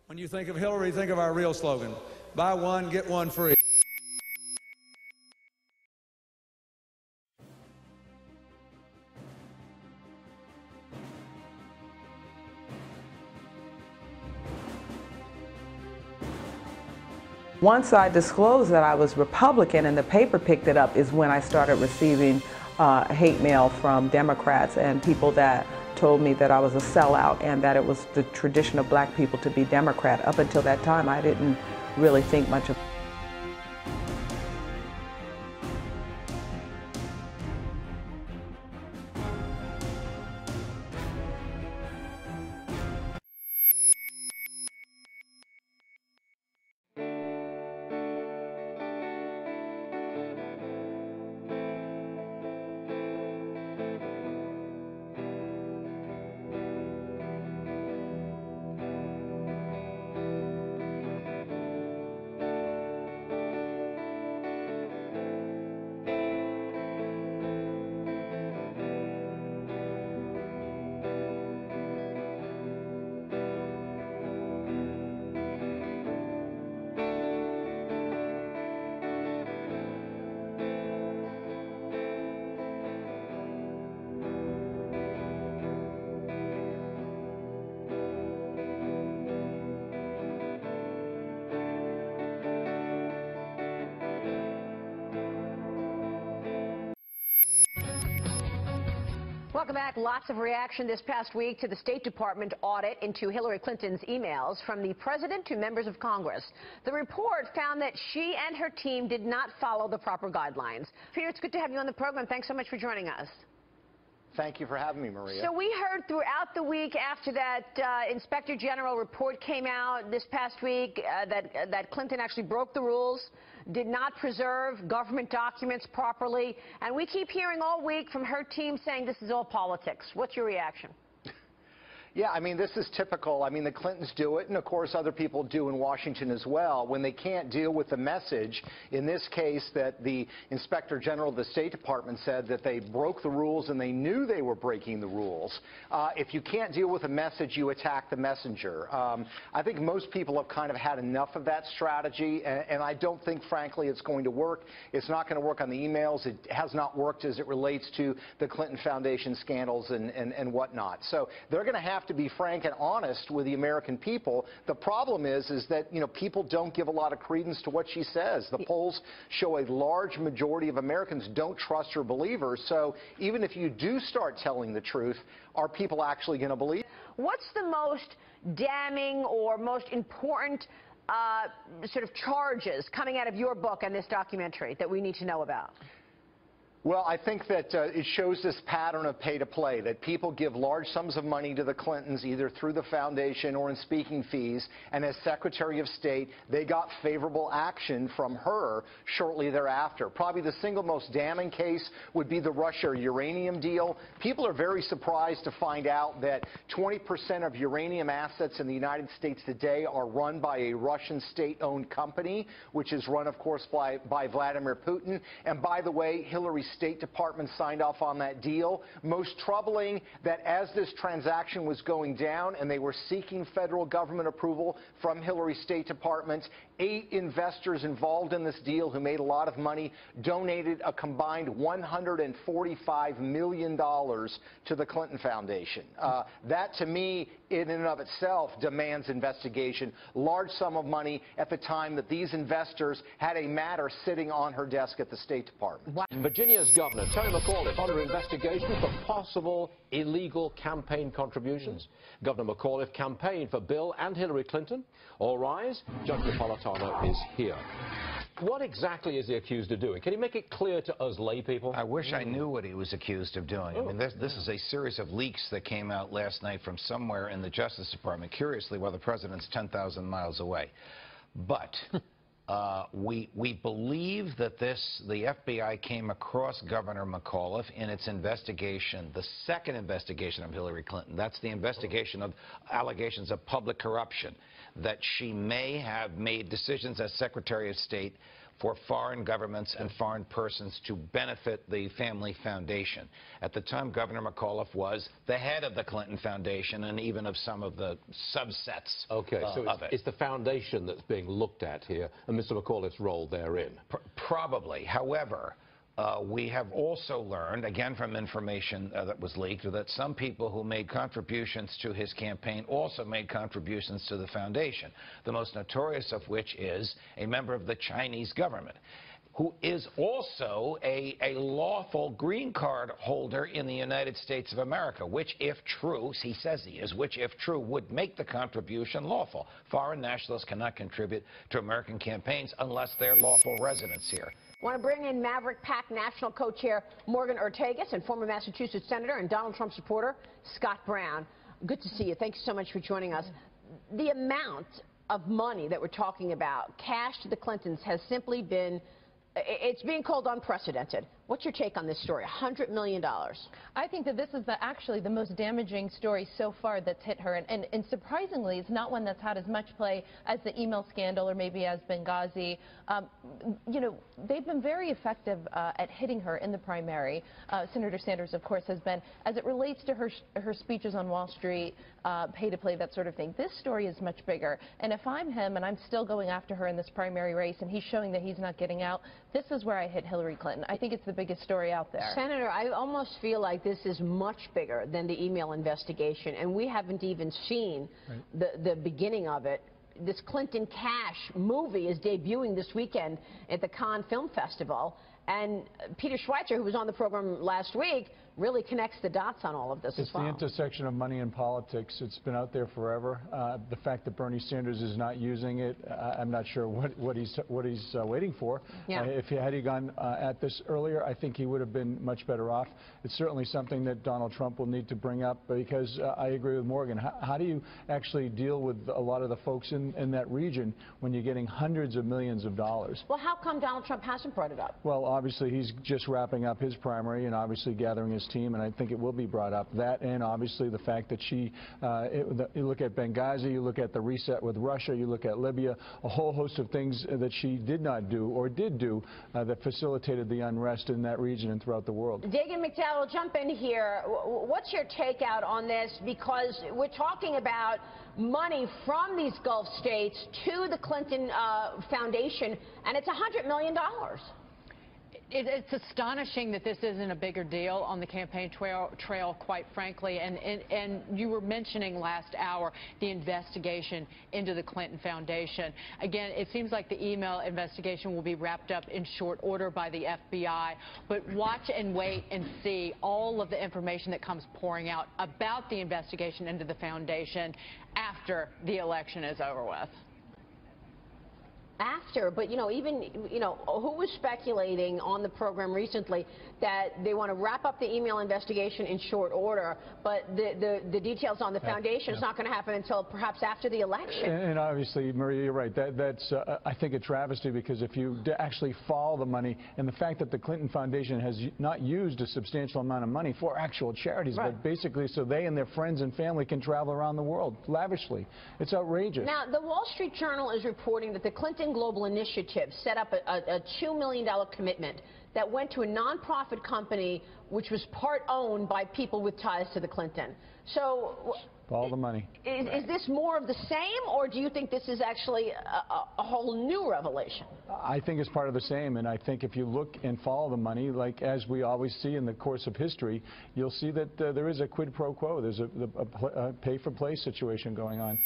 When you think of Hillary, think of our real slogan: buy one, get one free. Once I disclosed that I was Republican and the paper picked it up is when I started receiving hate mail from Democrats and people that told me that I was a sellout and that it was the tradition of black people to be Democrat. Up until that time, I didn't really think much of it. Welcome back. Lots of reaction this past week to the State Department audit into Hillary Clinton's emails from the president to members of Congress. The report found that she and her team did not follow the proper guidelines. Peter, it's good to have you on the program. Thanks so much for joining us. Thank you for having me, Maria. So we heard throughout the week after that Inspector General report came out this past week that Clinton actually broke the rules, did not preserve government documents properly, and we keep hearing all week from her team saying this is all politics. What's your reaction? Yeah, I mean, this is typical. I mean, the Clintons do it, and of course other people do in Washington as well. When they can't deal with the message, in this case that the Inspector General of the State Department said that they broke the rules and they knew they were breaking the rules. If you can't deal with a message, you attack the messenger. I think most people have kind of had enough of that strategy, and I don't think, frankly, it's going to work. It's not going to work on the emails. It has not worked as it relates to the Clinton Foundation scandals and whatnot. So they're going to have to be frank and honest with the American people. The problem is that, you know, people don't give a lot of credence to what she says. The polls show a large majority of Americans don't trust her believers. So even if you do start telling the truth, are people actually going to believe? What's the most damning or most important sort of charges coming out of your book and this documentary that we need to know about? Well, I think that it shows this pattern of pay-to-play, that people give large sums of money to the Clintons, either through the foundation or in speaking fees, and as Secretary of State, they got favorable action from her shortly thereafter. Probably the single most damning case would be the Russia uranium deal. People are very surprised to find out that 20% of uranium assets in the United States today are run by a Russian state-owned company, which is run, of course, by Vladimir Putin. And by the way, Hillary's State Department signed off on that deal. Most troubling, that as this transaction was going down and they were seeking federal government approval from Hillary's State Department, 8 investors involved in this deal who made a lot of money donated a combined $145 million to the Clinton Foundation. That, to me, in and of itself, demands investigation. Large sum of money at the time that these investors had a matter sitting on her desk at the State Department. Wow. Virginia's Governor Terry McAuliffe under investigation for possible illegal campaign contributions. Governor McAuliffe campaigned for Bill and Hillary Clinton. All rise. Judge Napolitano is here. What exactly is he accused of doing? Can you make it clear to us lay people? I wish I knew what he was accused of doing. I mean, this is a series of leaks that came out last night from somewhere in the Justice Department, curiously, while the president's 10,000 miles away. But we believe that the FBI came across Governor McAuliffe in its investigation, the second investigation of Hillary Clinton. That's the investigation of allegations of public corruption, that she may have made decisions as Secretary of State for foreign governments and foreign persons to benefit the family foundation. At the time, Governor McAuliffe was the head of the Clinton Foundation and even of some of the subsets of it. It's the foundation that's being looked at here, and Mr. McAuliffe's role therein. Probably. However, we have also learned, again from information that was leaked, that some people who made contributions to his campaign also made contributions to the foundation, the most notorious of which is a member of the Chinese government, who is also a lawful green card holder in the United States of America, which, if true, he says he is, which, if true, would make the contribution lawful. Foreign nationals cannot contribute to American campaigns unless they're lawful residents here. Want to bring in Maverick PAC National Co-Chair Morgan Ortagus and former Massachusetts Senator and Donald Trump supporter Scott Brown. Good to see you. Thanks so much for joining us. The amount of money that we're talking about, cash to the Clintons, has simply been, it's being called unprecedented. What's your take on this story? $100 million. I think that this is actually the most damaging story so far that's hit her. And surprisingly, it's not one that's had as much play as the email scandal or maybe as Benghazi. You know, they've been very effective at hitting her in the primary. Senator Sanders, of course, has been, as it relates to her speeches on Wall Street, pay to play, that sort of thing. This story is much bigger. And if I'm him and I'm still going after her in this primary race and he's showing that he's not getting out, this is where I hit Hillary Clinton. I think it's the biggest story out there. Senator, I almost feel like this is much bigger than the email investigation, and we haven't even seen the beginning of it. This Clinton Cash movie is debuting this weekend at the Cannes Film Festival, and Peter Schweitzer, who was on the program last week, really connects the dots on all of this as well. It's the intersection of money and politics. It's been out there forever. The fact that Bernie Sanders is not using it, I'm not sure what he's waiting for. Yeah. Had he gone at this earlier, I think he would have been much better off. It's certainly something that Donald Trump will need to bring up, because I agree with Morgan. How do you actually deal with a lot of the folks in that region when you're getting hundreds of millions of dollars? Well, how come Donald Trump hasn't brought it up? Well, obviously he's just wrapping up his primary and obviously gathering his team, and I think it will be brought up. That, and obviously the fact that you look at Benghazi, you look at the reset with Russia, you look at Libya, a whole host of things that she did not do or did do that facilitated the unrest in that region and throughout the world. Dagan McDowell, jump in here. What's your take out on this? Because we're talking about money from these Gulf states to the Clinton Foundation, and it's $100 million. It's astonishing that this isn't a bigger deal on the campaign trail, quite frankly. And you were mentioning last hour the investigation into the Clinton Foundation. Again, it seems like the email investigation will be wrapped up in short order by the FBI. But watch and wait and see all of the information that comes pouring out about the investigation into the foundation after the election is over with. After, but even who was speculating on the program recently that they want to wrap up the email investigation in short order, but the details on the foundation is not going to happen until perhaps after the election. And obviously, Maria, you're right. That's I think a travesty, because if you actually follow the money, and the fact that the Clinton Foundation has not used a substantial amount of money for actual charities, but basically so they and their friends and family can travel around the world lavishly. It's outrageous. Now, the Wall Street Journal is reporting that the Clinton Global Initiative set up a $2 million commitment that went to a nonprofit company which was part owned by people with ties to the Clinton. So, all the money. Is this more of the same, or do you think this is actually a whole new revelation? I think it's part of the same, and I think if you look and follow the money, like as we always see in the course of history, you'll see that there is a quid pro quo. There's a pay-for-play situation going on.